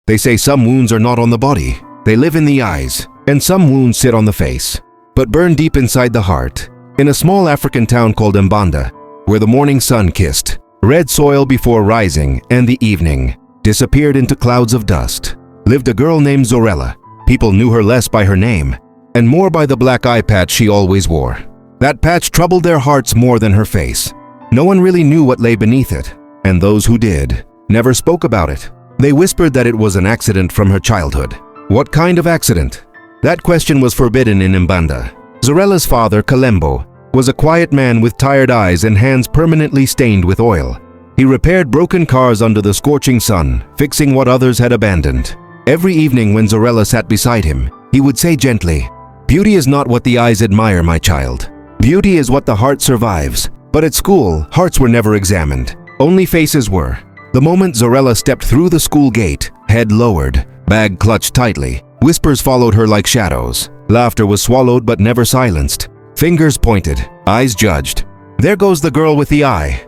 They say some wounds are not on the body, they live in the eyes, and some wounds sit on the face, but burn deep inside the heart. In a small African town called Mbanda, where the morning sun kissed, red soil before rising and the evening disappeared into clouds of dust, lived a girl named Zorella. People knew her less by her name, and more by the black eye patch she always wore. That patch troubled their hearts more than her face. No one really knew what lay beneath it, and those who did never spoke about it. They whispered that it was an accident from her childhood. What kind of accident? That question was forbidden in Mbanda. Zorella's father, Kalembo, was a quiet man with tired eyes and hands permanently stained with oil. He repaired broken cars under the scorching sun, fixing what others had abandoned. Every evening when Zorella sat beside him, he would say gently, "Beauty is not what the eyes admire, my child. Beauty is what the heart survives." But at school, hearts were never examined. Only faces were. The moment Zorella stepped through the school gate, head lowered, bag clutched tightly, whispers followed her like shadows. Laughter was swallowed but never silenced. Fingers pointed, eyes judged. There goes the girl with the eye.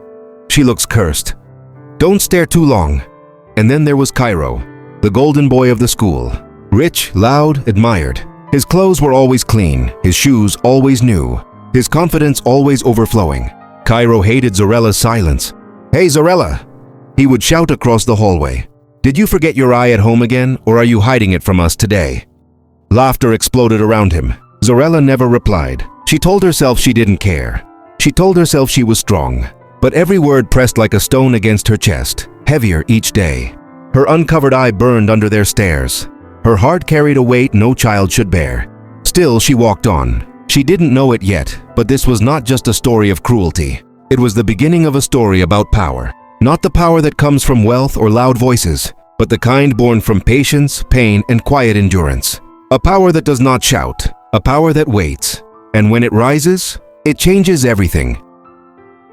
She looks cursed. Don't stare too long. And then there was Cairo, the golden boy of the school. Rich, loud, admired. His clothes were always clean, his shoes always new, his confidence always overflowing. Cairo hated Zorella's silence. "Hey, Zorella!" he would shout across the hallway. "Did you forget your eye at home again, or are you hiding it from us today?" Laughter exploded around him. Zorella never replied. She told herself she didn't care. She told herself she was strong. But every word pressed like a stone against her chest, heavier each day. Her uncovered eye burned under their stares. Her heart carried a weight no child should bear. Still, she walked on. She didn't know it yet, but this was not just a story of cruelty. It was the beginning of a story about power. Not the power that comes from wealth or loud voices, but the kind born from patience, pain, and quiet endurance. A power that does not shout, a power that waits. And when it rises, it changes everything.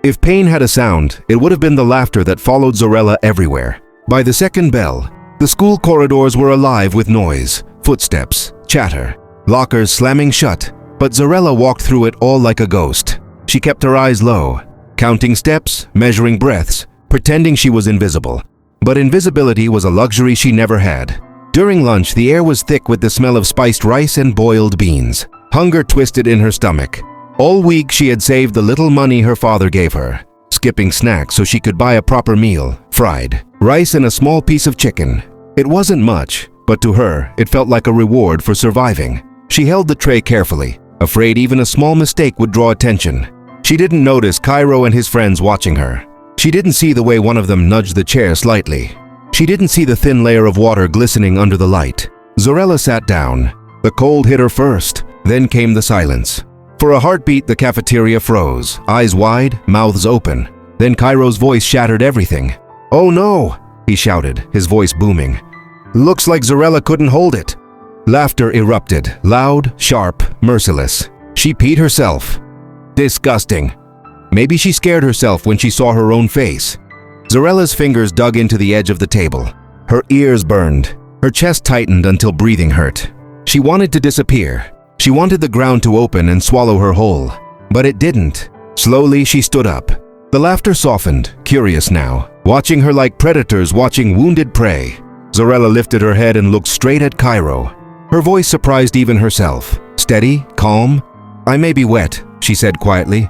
If pain had a sound, it would have been the laughter that followed Zorella everywhere. By the second bell, the school corridors were alive with noise, footsteps, chatter, lockers slamming shut, but Zorella walked through it all like a ghost. She kept her eyes low, counting steps, measuring breaths, pretending she was invisible. But invisibility was a luxury she never had. During lunch, the air was thick with the smell of spiced rice and boiled beans. Hunger twisted in her stomach. All week she had saved the little money her father gave her, skipping snacks so she could buy a proper meal, fried rice and a small piece of chicken. It wasn't much, but to her, it felt like a reward for surviving. She held the tray carefully, afraid even a small mistake would draw attention. She didn't notice Cairo and his friends watching her. She didn't see the way one of them nudged the chair slightly. She didn't see the thin layer of water glistening under the light. Zorella sat down. The cold hit her first, then came the silence. For a heartbeat, the cafeteria froze, eyes wide, mouths open. Then Cairo's voice shattered everything. "Oh no!" he shouted, his voice booming. "Looks like Zorella couldn't hold it." Laughter erupted, loud, sharp, merciless. She peed herself. Disgusting. Maybe she scared herself when she saw her own face. Zorella's fingers dug into the edge of the table. Her ears burned. Her chest tightened until breathing hurt. She wanted to disappear. She wanted the ground to open and swallow her whole. But it didn't. Slowly, she stood up. The laughter softened, curious now, watching her like predators watching wounded prey. Zorella lifted her head and looked straight at Cairo. Her voice surprised even herself. Steady, calm. "I may be wet," she said quietly,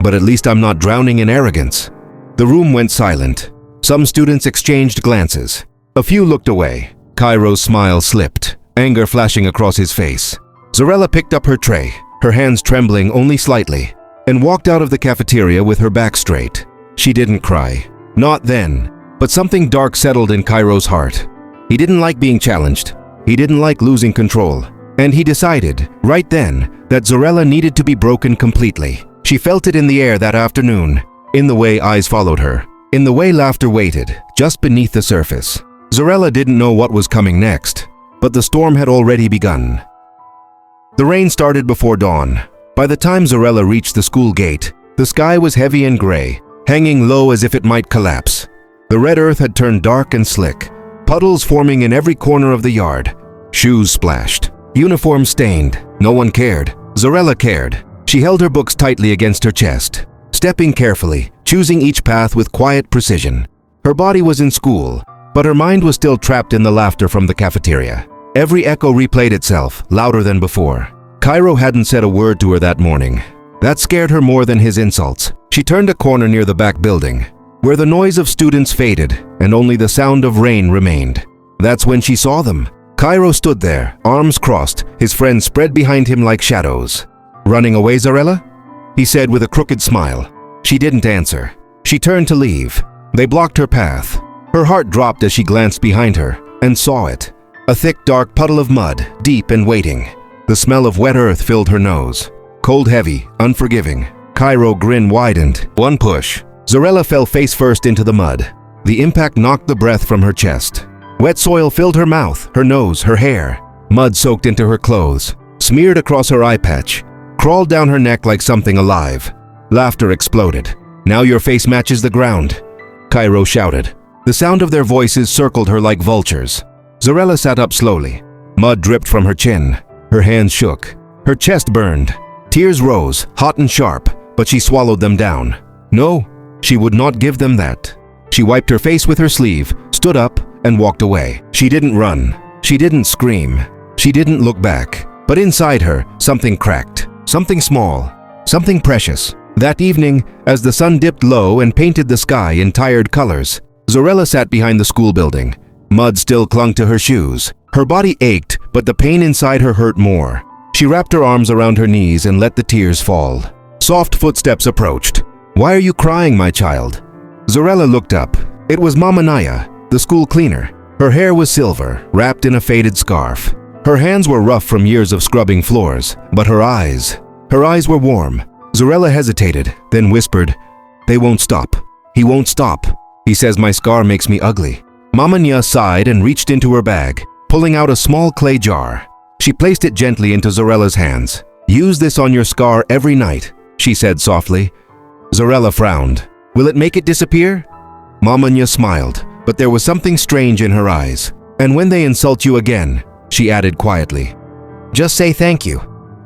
"but at least I'm not drowning in arrogance." The room went silent. Some students exchanged glances. A few looked away. Cairo's smile slipped, anger flashing across his face. Zorella picked up her tray, her hands trembling only slightly, and walked out of the cafeteria with her back straight. She didn't cry. Not then. But something dark settled in Cairo's heart. He didn't like being challenged. He didn't like losing control. And he decided, right then, that Zorella needed to be broken completely. She felt it in the air that afternoon, in the way eyes followed her, in the way laughter waited, just beneath the surface. Zorella didn't know what was coming next, but the storm had already begun. The rain started before dawn. By the time Zorella reached the school gate, the sky was heavy and gray, hanging low as if it might collapse. The red earth had turned dark and slick, puddles forming in every corner of the yard. Shoes splashed, uniforms stained. No one cared. Zorella cared. She held her books tightly against her chest, stepping carefully, choosing each path with quiet precision. Her body was in school, but her mind was still trapped in the laughter from the cafeteria. Every echo replayed itself, louder than before. Cairo hadn't said a word to her that morning. That scared her more than his insults. She turned a corner near the back building, where the noise of students faded and only the sound of rain remained. That's when she saw them. Cairo stood there, arms crossed, his friends spread behind him like shadows. "Running away, Zorella?" he said with a crooked smile. She didn't answer. She turned to leave. They blocked her path. Her heart dropped as she glanced behind her and saw it. A thick, dark puddle of mud, deep and waiting. The smell of wet earth filled her nose. Cold, heavy, unforgiving. Cairo's grin widened. One push. Zorella fell face first into the mud. The impact knocked the breath from her chest. Wet soil filled her mouth, her nose, her hair. Mud soaked into her clothes, smeared across her eye patch, crawled down her neck like something alive. Laughter exploded. "Now your face matches the ground," Cairo shouted. The sound of their voices circled her like vultures. Zorella sat up slowly. Mud dripped from her chin. Her hands shook. Her chest burned. Tears rose, hot and sharp, but she swallowed them down. No, she would not give them that. She wiped her face with her sleeve, stood up, and walked away. She didn't run. She didn't scream. She didn't look back. But inside her, something cracked. Something small. Something precious. That evening, as the sun dipped low and painted the sky in tired colors, Zorella sat behind the school building. Mud still clung to her shoes. Her body ached, but the pain inside her hurt more. She wrapped her arms around her knees and let the tears fall. Soft footsteps approached. "Why are you crying, my child?" Zorella looked up. It was Mama Naya, the school cleaner. Her hair was silver, wrapped in a faded scarf. Her hands were rough from years of scrubbing floors, but her eyes were warm. Zorella hesitated, then whispered, "They won't stop. He won't stop. He says my scar makes me ugly." Mama Nya sighed and reached into her bag, pulling out a small clay jar. She placed it gently into Zorella's hands. "Use this on your scar every night," she said softly. Zorella frowned. "Will it make it disappear?" Mama Nya smiled, but there was something strange in her eyes. "And when they insult you again," she added quietly, "just say thank you."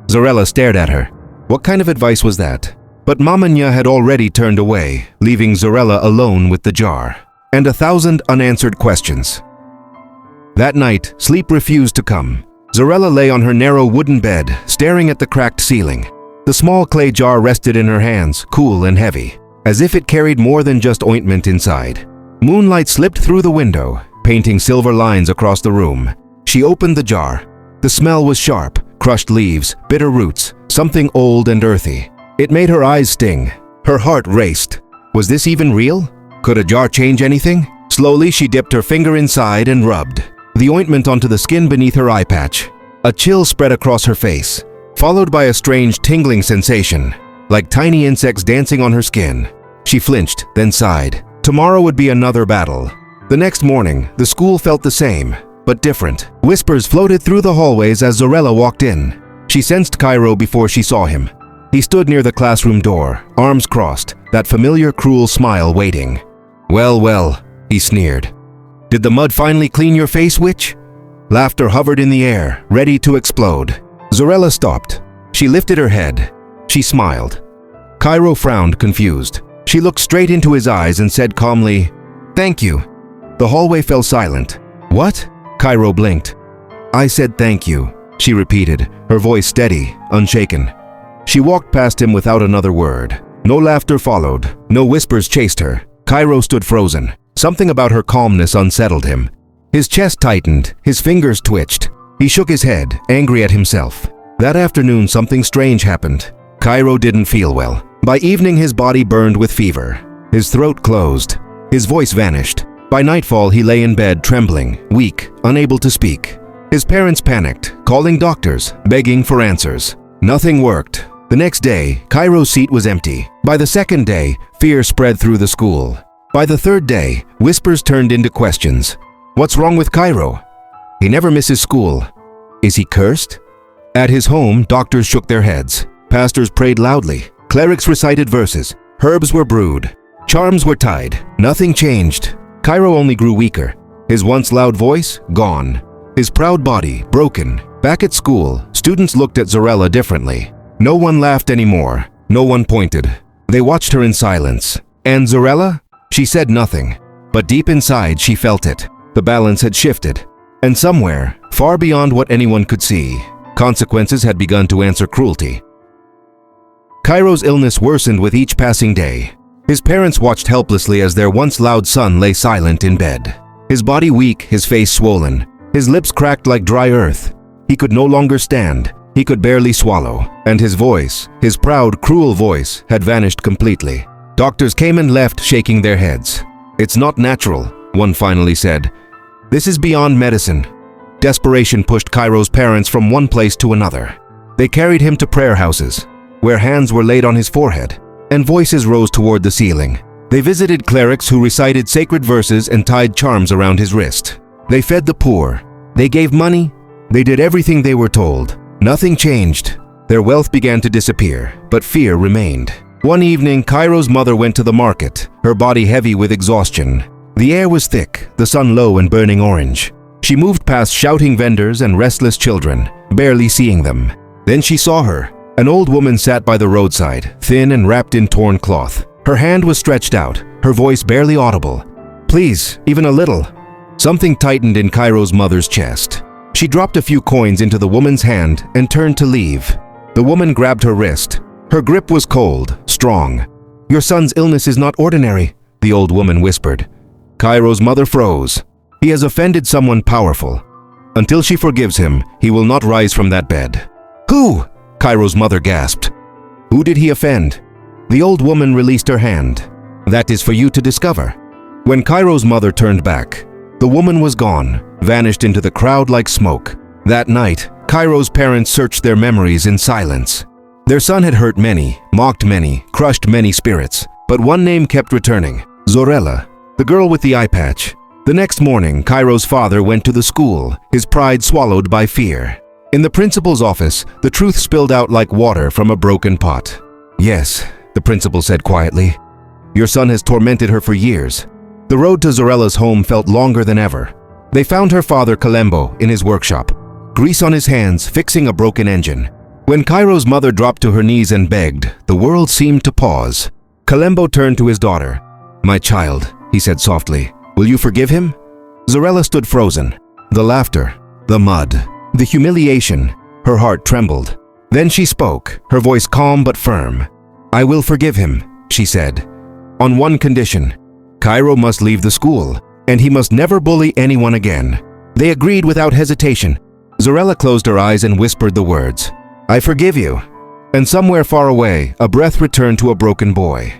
Zorella stared at her. What kind of advice was that? But Mama Nya had already turned away, leaving Zorella alone with the jar and 1,000 unanswered questions. That night, sleep refused to come. Zorella lay on her narrow wooden bed, staring at the cracked ceiling. The small clay jar rested in her hands, cool and heavy, as if it carried more than just ointment inside. Moonlight slipped through the window, painting silver lines across the room. She opened the jar. The smell was sharp, crushed leaves, bitter roots, something old and earthy. It made her eyes sting. Her heart raced. Was this even real? Could a jar change anything? Slowly, she dipped her finger inside and rubbed the ointment onto the skin beneath her eye patch. A chill spread across her face, followed by a strange tingling sensation, like tiny insects dancing on her skin. She flinched, then sighed. Tomorrow would be another battle. The next morning, the school felt the same, but different. Whispers floated through the hallways as Zorella walked in. She sensed Cairo before she saw him. He stood near the classroom door, arms crossed, that familiar cruel smile waiting. "Well, well," he sneered. "Did the mud finally clean your face, witch?" Laughter hovered in the air, ready to explode. Zorella stopped. She lifted her head. She smiled. Cairo frowned, confused. She looked straight into his eyes and said calmly, "Thank you." The hallway fell silent. "What?" Cairo blinked. "I said thank you," she repeated, her voice steady, unshaken. She walked past him without another word. No laughter followed. No whispers chased her. Cairo stood frozen. Something about her calmness unsettled him. His chest tightened. His fingers twitched. He shook his head, angry at himself. That afternoon, something strange happened. Cairo didn't feel well. By evening, his body burned with fever. His throat closed. His voice vanished. By nightfall, he lay in bed, trembling, weak, unable to speak. His parents panicked, calling doctors, begging for answers. Nothing worked. The next day, Cairo's seat was empty. By the second day, fear spread through the school. By the third day, whispers turned into questions. What's wrong with Cairo? He never misses school. Is he cursed? At his home, doctors shook their heads. Pastors prayed loudly. Clerics recited verses. Herbs were brewed. Charms were tied. Nothing changed. Cairo only grew weaker. His once loud voice, gone. His proud body, broken. Back at school, students looked at Zorella differently. No one laughed anymore. No one pointed. They watched her in silence. And Zorella? She said nothing. But deep inside, she felt it. The balance had shifted, and somewhere, far beyond what anyone could see, consequences had begun to answer cruelty. Cairo's illness worsened with each passing day. His parents watched helplessly as their once loud son lay silent in bed. His body weak, his face swollen, his lips cracked like dry earth. He could no longer stand, he could barely swallow, and his voice, his proud, cruel voice, had vanished completely. Doctors came and left, shaking their heads. "It's not natural," one finally said. "This is beyond medicine." Desperation pushed Cairo's parents from one place to another. They carried him to prayer houses, where hands were laid on his forehead, and voices rose toward the ceiling. They visited clerics who recited sacred verses and tied charms around his wrist. They fed the poor. They gave money. They did everything they were told. Nothing changed. Their wealth began to disappear, but fear remained. One evening, Cairo's mother went to the market, her body heavy with exhaustion. The air was thick, the sun low and burning orange. She moved past shouting vendors and restless children, barely seeing them. Then she saw her. An old woman sat by the roadside, thin and wrapped in torn cloth. Her hand was stretched out, her voice barely audible. "Please, even a little." Something tightened in Cairo's mother's chest. She dropped a few coins into the woman's hand and turned to leave. The woman grabbed her wrist. Her grip was cold, strong. "Your son's illness is not ordinary," the old woman whispered. Cairo's mother froze. He has offended someone powerful. Until she forgives him, he will not rise from that bed. "Who?" Cairo's mother gasped. "Who did he offend?" The old woman released her hand. "That is for you to discover." When Cairo's mother turned back, the woman was gone, vanished into the crowd like smoke. That night, Cairo's parents searched their memories in silence. Their son had hurt many, mocked many, crushed many spirits, but one name kept returning: Zorella, the girl with the eye patch. The next morning, Cairo's father went to the school, his pride swallowed by fear. In the principal's office, the truth spilled out like water from a broken pot. "Yes," the principal said quietly. "Your son has tormented her for years." The road to Zorella's home felt longer than ever. They found her father Kalembo in his workshop, grease on his hands, fixing a broken engine. When Cairo's mother dropped to her knees and begged, the world seemed to pause. Kalembo turned to his daughter. "My child," he said softly, "will you forgive him?" Zorella stood frozen. The laughter, the mud, the humiliation, her heart trembled. Then she spoke, her voice calm but firm. "I will forgive him," she said, "on one condition. Cairo must leave the school, and he must never bully anyone again." They agreed without hesitation. Zorella closed her eyes and whispered the words, "I forgive you." And somewhere far away, a breath returned to a broken boy.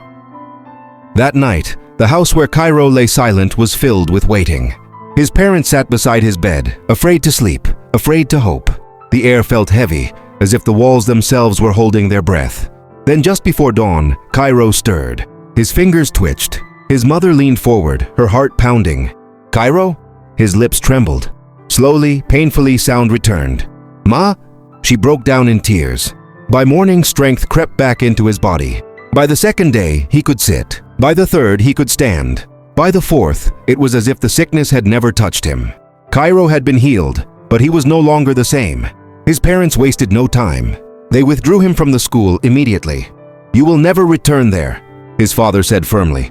That night, the house where Cairo lay silent was filled with waiting. His parents sat beside his bed, afraid to sleep, afraid to hope. The air felt heavy, as if the walls themselves were holding their breath. Then just before dawn, Cairo stirred. His fingers twitched. His mother leaned forward, her heart pounding. "Cairo?" His lips trembled. Slowly, painfully, sound returned. "Ma?" She broke down in tears. By morning, strength crept back into his body. By the second day, he could sit. By the third, he could stand. By the fourth, it was as if the sickness had never touched him. Cairo had been healed, but he was no longer the same. His parents wasted no time. They withdrew him from the school immediately. "You will never return there," his father said firmly.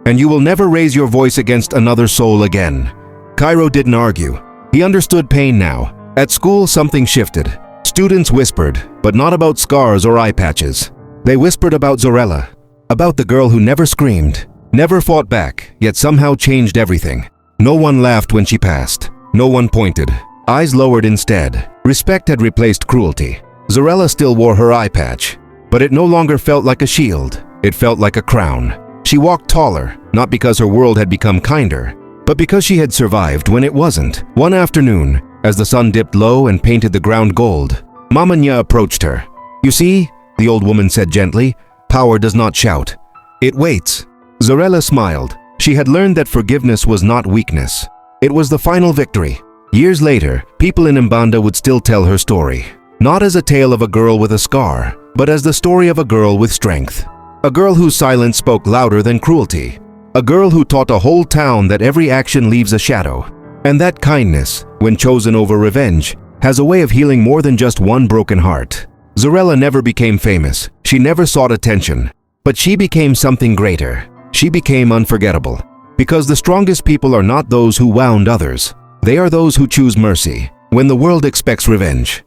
"And you will never raise your voice against another soul again." Cairo didn't argue. He understood pain now. At school, something shifted. Students whispered, but not about scars or eye patches. They whispered about Zorella, about the girl who never screamed, never fought back, yet somehow changed everything. No one laughed when she passed. No one pointed. Eyes lowered instead. Respect had replaced cruelty. Zorella still wore her eye patch, but it no longer felt like a shield. It felt like a crown. She walked taller, not because her world had become kinder, but because she had survived when it wasn't. One afternoon, as the sun dipped low and painted the ground gold, Mama Nya approached her. "You see," the old woman said gently, "power does not shout. It waits." Zorella smiled. She had learned that forgiveness was not weakness. It was the final victory. Years later, people in Mbanda would still tell her story. Not as a tale of a girl with a scar, but as the story of a girl with strength. A girl whose silence spoke louder than cruelty. A girl who taught a whole town that every action leaves a shadow. And that kindness, when chosen over revenge, has a way of healing more than just one broken heart. Zorella never became famous. She never sought attention. But she became something greater. She became unforgettable. Because the strongest people are not those who wound others. They are those who choose mercy when the world expects revenge.